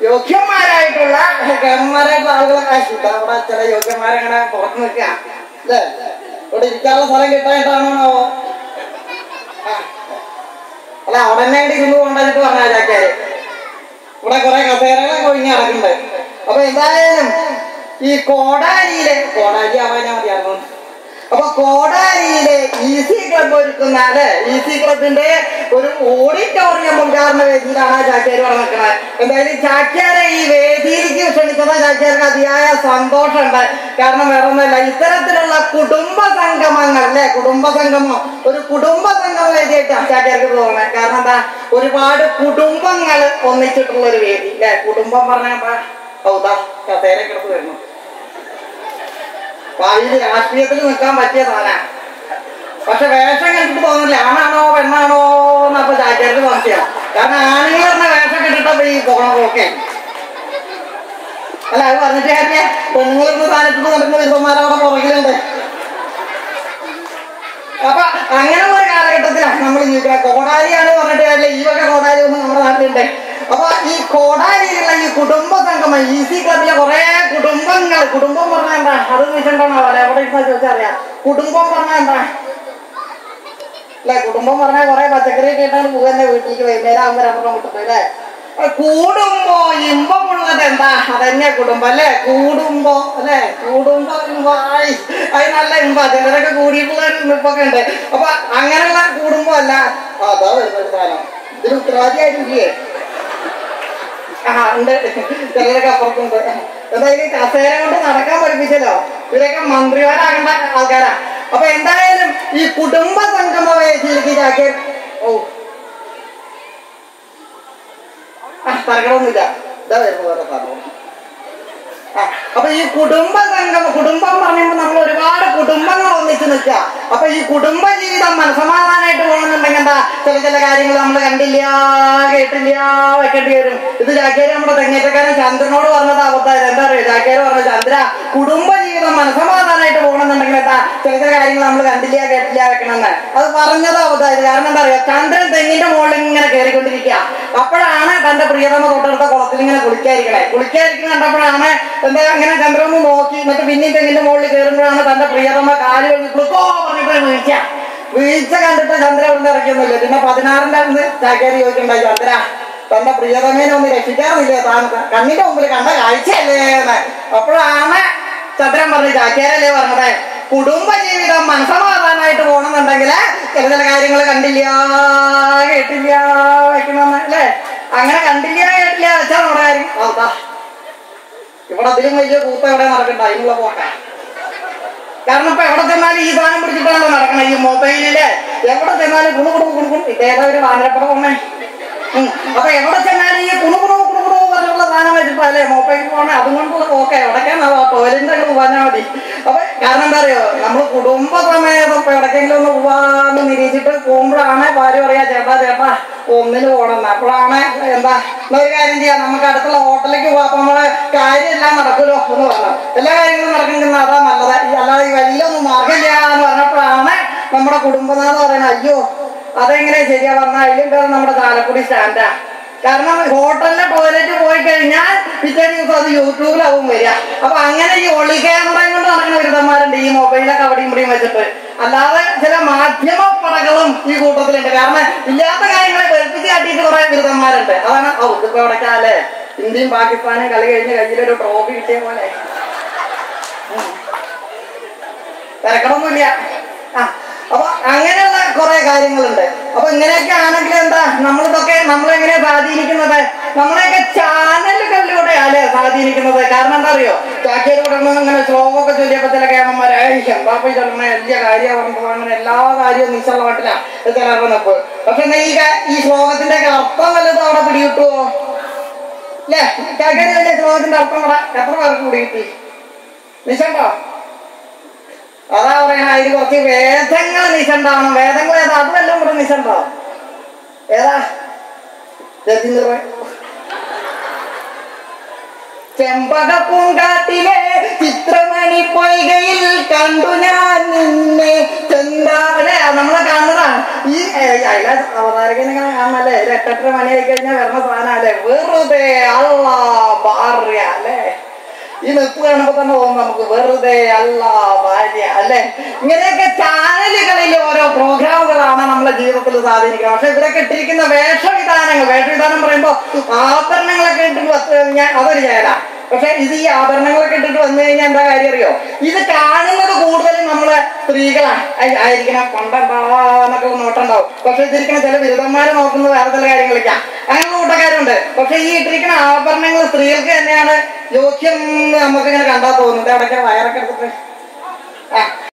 യോഗ്യന്മാരായിട്ടുള്ള ഗവന്മാരായിട്ടുള്ള ആളുകളൊക്കെ അവിടെ ചില യോഗ്യന്മാരങ്ങനെ പുറത്ത് നിൽക്കുക അല്ലേ? ഇവിടെ ഇരിക്കാനുള്ള സ്ഥലം കിട്ടായിട്ടാണോ? അല്ല അവിടെ തന്നെ ഇരുന്ന് കൊണ്ടിട്ട് പറഞ്ഞ ചാക്കാര് ഇവിടെ കുറെ കസേരകളൊക്കെ ഒഴിഞ്ഞ് നടക്കുന്നുണ്ട്. അപ്പൊ എന്തായാലും ഈ കോടാലിയിലെ കോടാലി ആവാനാ മതിയായിരുന്നു. അപ്പൊ കോടാലിയിലെ ഈസി ക്ലബ് ഒരുക്കുന്ന അല്ലെ, ഈസി ക്ലബിന്റെ ഒരു ഓഡിറ്റോറിയം ഉദ്ഘാടന വേദിയിലാണ് ചാക്യാര് ഇവിടെ നിൽക്കുന്നത്. എന്തായാലും ചാക്യാരെ ഈ വേദിയിലേക്ക് ക്ഷണിക്കുന്ന ചാക്യാർക്ക് അതിയായ സന്തോഷമുണ്ട്. കാരണം വേറെ ഒന്നുമില്ല, ഇത്തരത്തിലുള്ള കുടുംബ സംഗമങ്ങൾ അല്ലെ, കുടുംബ സംഗമം ഒരു കുടുംബ സംഗമ വേദിയായിട്ട് ചാക്യാർക്ക് തോന്നുന്നത്. കാരണം എന്താ, ഒരുപാട് കുടുംബങ്ങൾ ഒന്നിച്ചിട്ടുള്ള ഒരു വേദി അല്ലെ. കുടുംബം പറഞ്ഞാ ഔതാ കസേര കിടപ്പ് വരുന്നു. ഭാവിയിൽ രാഷ്ട്രീയത്തിൽ നിൽക്കാൻ പറ്റിയ സാധന. പക്ഷെ വേഷം കണ്ടിട്ട് തോന്നില്ല ആണാണോ പെണ്ണാണോ എന്നപ്പൊ ചാക്യാർക്ക് സംശയം. കാരണം ആണുങ്ങൾ പറഞ്ഞ വേഷം കണ്ടിട്ടപ്പോ ഈ പോണൊക്കെ അല്ല, അത് പറഞ്ഞിട്ട് കാര്യ പെണ്ണുങ്ങളൊക്കെ സ്ഥാനത്ത് നടക്കുന്ന വിരുദ്ധന്മാരവിടെ പുറകിലുണ്ട്. അപ്പൊ അങ്ങനെയുള്ള ഒരു കാലഘട്ടത്തിലാണ് നമ്മൾ ജീവിക്കുന്നത്. കോടാലിയാണ് പറഞ്ഞിട്ട് കാര്യമില്ല, ഈ വക കോടാലി ഒന്നും നമ്മുടെ നാട്ടിലുണ്ട്. അപ്പൊ ഈ കോടാലിയിലുള്ള ഈ കുടുംബ സംഗമം, ഈസി ക്ലബിലെ കുറെ കുടുംബങ്ങൾ, കുടുംബം പറഞ്ഞാൽ എന്താ അത് വിഷണ്ടാണോ അല്ലെ, എവിടെ ഇരുന്നാ ചോദിച്ചറിയാം. കുടുംബം പറഞ്ഞാൽ എന്താ അല്ലെ, കുടുംബം പറഞ്ഞാൽ കുറെ പച്ചക്കറി കേട്ടാണ് പോകുന്ന വീട്ടിലേക്ക് വൈകുന്നേരം ആകുമ്പോൾ രണ്ടെണ്ണം കിട്ടും അല്ലെ. കൂടുമ്പോ ഇമ്പമുള്ളത് എന്താ, അതന്നെ കുടുംബം അല്ലെ. കൂടുമ്പോ അല്ലെ, കൂടുമ്പോ ഇമ്പായി അത് നല്ല ഇമ്പ. ചിലരൊക്കെ കൂടിയിട്ടുള്ള ഇപ്പൊക്കെ ഉണ്ട്. അപ്പൊ അങ്ങനെയുള്ള കൂടുമ്പോ അല്ല, അതാ വരുന്നൊരു സാധനം. ഇതിന് ഉത്തരവാദിയായിട്ടില്ലേ? ഉണ്ട്, ചിലരൊക്കെ അപ്പുറത്തുണ്ട്. എന്തായാലും കസേര കൊണ്ട് നടക്കാൻ പഠിപ്പിച്ചല്ലോ. ഇവരൊക്കെ മന്ത്രിമാരാകേണ്ട ആൾക്കാരാ. അപ്പൊ എന്തായാലും ഈ കുടുംബ സംഗമ വേദിയിലേക്ക് ചാക്യാർ തരക്കണമൊന്നുമില്ല, ഇതാ വരുന്നു വേറെ സാധനം. അപ്പൊ ഈ കുടുംബ സംഗമം, കുടുംബം പറയുമ്പോൾ നമ്മൾ ഒരുപാട് കുടുംബങ്ങൾ ഒന്നിച്ച് നിൽക്കുക. അപ്പൊ ഈ കുടുംബ ജീവിതം മനസമാധാനമായിട്ട് പോകണമെന്നുണ്ടെങ്കിൽ എന്താ, ചില കാര്യങ്ങൾ നമ്മൾ കണ്ടില്ല കേട്ടില്ല വെക്കേണ്ടി വരും. ഇത് ചാക്യാര് നമ്മുടെ തെങ്ങേറ്റക്കാരൻ ചന്ദ്രനോട് പറഞ്ഞത് അബദ്ധമായത്. എന്താ പറയുക, ചാക്യാര് പറഞ്ഞ ചന്ദ്ര കുടുംബ ജീവിതം മനസമാധാനമായിട്ട് പോകണമെന്നുണ്ടെങ്കിൽ എന്താ, ചില കാര്യങ്ങൾ നമ്മൾ കണ്ടില്ല കേട്ടില്ല വെക്കണമെന്ന്. അത് പറഞ്ഞത് അബദ്ധമായത്. കാരണം എന്താ പറയുക, ചന്ദ്രൻ തെങ്ങിന്റെ മുകളിൽ ഇങ്ങനെ കയറിക്കൊണ്ടിരിക്കുക. അപ്പോഴാണ് തന്റെ പ്രിയതമ തൊട്ടടുത്ത കുളത്തിൽ ഇങ്ങനെ കുളിക്കാതിരിക്കുന്ന കണ്ടപ്പോഴാണ് എന്താ അങ്ങനെ ചന്ദ്രൻ നോക്കി. എന്നിട്ട് പിന്നെയും തെങ്ങിന്റെ മുകളിൽ കയറുമ്പോഴാണ് തന്റെ പ്രിയതമ കാല് കുളിക്കോ പറഞ്ഞിട്ട് വീഴ്ച കണ്ടിട്ട് ചന്ദ്ര ഇവിടെ ഇറക്കിയൊന്നുമില്ല. പിന്നെ 16ന്റെ അന്ന് ചാക്യാര് ചോദിക്കണ്ടായി, ചന്ദ്ര തന്റെ പ്രിയതമേനെ ഒന്ന് രക്ഷിക്കാറില്ലേ, താൻ കണ്ണിന്റെ മുമ്പിൽ കണ്ട കാഴ്ചയല്ലേ എന്ന്. അപ്പോഴാണ് ചന്ദ്രൻ പറഞ്ഞു, ചാക്യാരല്ലേ പറഞ്ഞത്, കുടുംബ ജീവിതം മനസമാധാനമായിട്ട് പോകണമെന്നുണ്ടെങ്കിൽ ചില കാര്യങ്ങൾ കണ്ടില്ല കേട്ടില്ല വെക്കണമെന്ന് അല്ലേ. അങ്ങനെ കണ്ടില്ല കേട്ടില്ല വെച്ചാൽ നമ്മുടെ കാര്യം അതാ. ഇവിടെ അതിലും വലിയ കൂത്ത എവിടെ നടക്കണ്ട, അതിനുള്ള പോട്ടെ. കാരണം ഇപ്പൊ എവിടെ ചെന്നാലും ഈ സാധനം പിടിച്ചിട്ടാണല്ലോ നടക്കണം. ഈ മൊബൈലില് എവിടെ ചെന്നാലും കുണുകുണു ഇതേതാ ഒരു വാനരപ്പട പോണേ. അപ്പൊ എവിടെ ചെന്നാലും ഈ കുണുകുണു പറഞ്ഞുള്ള സാധനം വെച്ചിട്ടല്ലേ മൊബൈൽ പോണേ. അതുകൊണ്ട് ഓക്കെ എവിടേക്കാണ് ടോയ്ലറ്റിന്റെ അങ്ങ് പോകാനാ മതി. അപ്പൊ കാരണം എന്താ അറിയോ, നമ്മൾ കുടുംബ സമേതം ഇപ്പൊ എവിടേക്കെങ്കിലും ഒന്ന് പോവാന്ന് നിരീക്ഷിച്ചിട്ട് പോകുമ്പോഴാണ് ഭാര്യ പറയാ, ചേട്ടാ ഒന്നിന് പോകണം. അപ്പോഴാണ് എന്താ ഒരു കാര്യം ചെയ്യാം, നമുക്ക് അടുത്തുള്ള ഹോട്ടലിലേക്ക് പോവാം. അപ്പൊ നമ്മളെ കാര്യമെല്ലാം നടക്കുമല്ലോ എന്ന് പറഞ്ഞു. എല്ലാ കാര്യങ്ങളും നടക്കുന്നത് അതാ നല്ലത്. അല്ലാതെ ഈ വലിയൊന്നും മാർഗമില്ല എന്ന് പറഞ്ഞപ്പോഴാണ് നമ്മുടെ കുടുംബനാഥ പറയുന്നത്, അയ്യോ അതെങ്ങനെ ശരിയാ പറഞ്ഞാൽ അതിലും പേര് നമ്മുടെ ചാലക്കുടി സ്റ്റാൻഡാ. കാരണം ഹോട്ടലിലെ ടോയ്ലറ്റ് പോയി കഴിഞ്ഞാൽ പിറ്റേ ദിവസം അത് യൂട്യൂബിലാവും വരിക. അപ്പൊ അങ്ങനെ ഈ ഒളി ക്യാമറയും കൊണ്ട് നടക്കുന്ന ബിരുദന്മാരുണ്ട് ഈ മൊബൈലൊക്കെ അവിടെയും ഇവിടെയും വെച്ചിട്ട്. അല്ലാതെ ചില മാധ്യമ പടകളും ഈ കൂട്ടത്തിലുണ്ട്. കാരണം ഇല്ലാത്ത കാര്യങ്ങളെ വെളുപ്പിച്ച് കാട്ടിയിട്ട് കുറെ ബിരുദന്മാരുണ്ട്. അതാണ് ഇതിപ്പോ എവിടേക്കാല്ലേ ഇന്ത്യയും പാകിസ്ഥാനും കളി കഴിഞ്ഞ് കയ്യിലൊരു ട്രോഫി കിട്ടിയ പോലെ തിരക്കണമൊന്നുമില്ല. അപ്പൊ അങ്ങനെയുള്ള കുറെ കാര്യങ്ങളുണ്ട്. അപ്പൊ ഇങ്ങനെയൊക്കെ ആണെങ്കിൽ എന്താ, നമ്മളിതൊക്കെ നമ്മളെങ്ങനെ സ്വാധീനിക്കുന്നത്, നമ്മളെയൊക്കെ ചാനലുകളിലൂടെ അല്ലേ സ്വാധീനിക്കുന്നത്. കാരണം എന്താ അറിയോ, ചാക്യാര് ഇങ്ങനെ ശ്ലോകമൊക്കെ ചൊല്ലിയപ്പോ ചില കേമന്മാരെ എന്താപ്പ ചൊല്ലണ വലിയ കാര്യം പറഞ്ഞത്, അങ്ങനെ എല്ലാ കാര്യവും നിശ്ചല പാട്ടില്ല ചിലർന്നപ്പോൾ. പക്ഷെ ഈ ശ്ലോകത്തിന്റെ ഒക്കെ അർത്ഥം വല്ലതും അവിടെ പിടികിട്ടുവോ അല്ലേ? ചാക്യാര് വലിയ ശ്ലോകത്തിന്റെ അർത്ഥം അവിടെ എത്ര പേർക്ക് പിടികിട്ടി? നിശ്ചണ്ടോ? അതാ പറയണ അതിന് കുറച്ച് വേദങ്ങൾ നിശണ്ടാവണം. വേദങ്ങൾ ഏതാ, അതുമെല്ലാം കൂടെ നിശണ്ടോ? ഏതാ? ചെമ്പകപ്പൂങ്കാട്ടിലെ ചിത്രമണി പൊയ്കയിൽ കണ്ടു ഞാൻ നിന്നെ, ചെന്താ അതിലെ അവതാരകനിങ്ങനെ കാണാനല്ലേ, 8-8 മണിയായി കഴിഞ്ഞാൽ വരണ സാധനല്ലേ, വെറുതെ അല്ല ഭാര്യ അല്ലേ. ഈ നിപ്പ് കാണുമ്പോ തന്നെ തോന്നും നമുക്ക് വെറുതെ അല്ല ഭാര്യ അല്ലെ. ഇങ്ങനെയൊക്കെ ചാനലുകളിൽ ഓരോ പ്രോഗ്രാമുകളാണ് നമ്മളെ ജീവിതത്തിൽ സ്വാധീനിക്കുന്നത്. പക്ഷെ ഇവരൊക്കെ ഇട്ടിരിക്കുന്ന വേഷവിധാനം പറയുമ്പോ ആഭരണങ്ങളൊക്കെ ഇട്ടിട്ട് അതൊരു ചേരാ. പക്ഷെ ഇത് ഈ ആഭരണങ്ങളൊക്കെ ഇട്ടിട്ട് വന്നു കഴിഞ്ഞാൽ എന്താ കാര്യം അറിയോ? ഇത് കാണുന്നത് കൂടുതലും നമ്മളെ സ്ത്രീകളാണ് ആയിരിക്കണം. പണ്ടെന്താന്നൊക്കെ നോട്ടുണ്ടാവും. പക്ഷെ ഇതിരിക്കുന്ന ചില ബിരുദന്മാരെ നോക്കുന്നത് വേറെ ചില കാര്യങ്ങളിലേക്കാ. അങ്ങനെയുള്ള കൂട്ടക്കാരുണ്ട്. പക്ഷെ ഈ ഇട്ടിരിക്കുന്ന ആഭരണങ്ങൾ സ്ത്രീകൾക്ക് തന്നെയാണ് യോഗ്യം. നമുക്കിങ്ങനെ കണ്ടാൽ തോന്നുന്നത്. അവിടെയൊക്കെ വയറൊക്കെ എടുത്തിട്ട്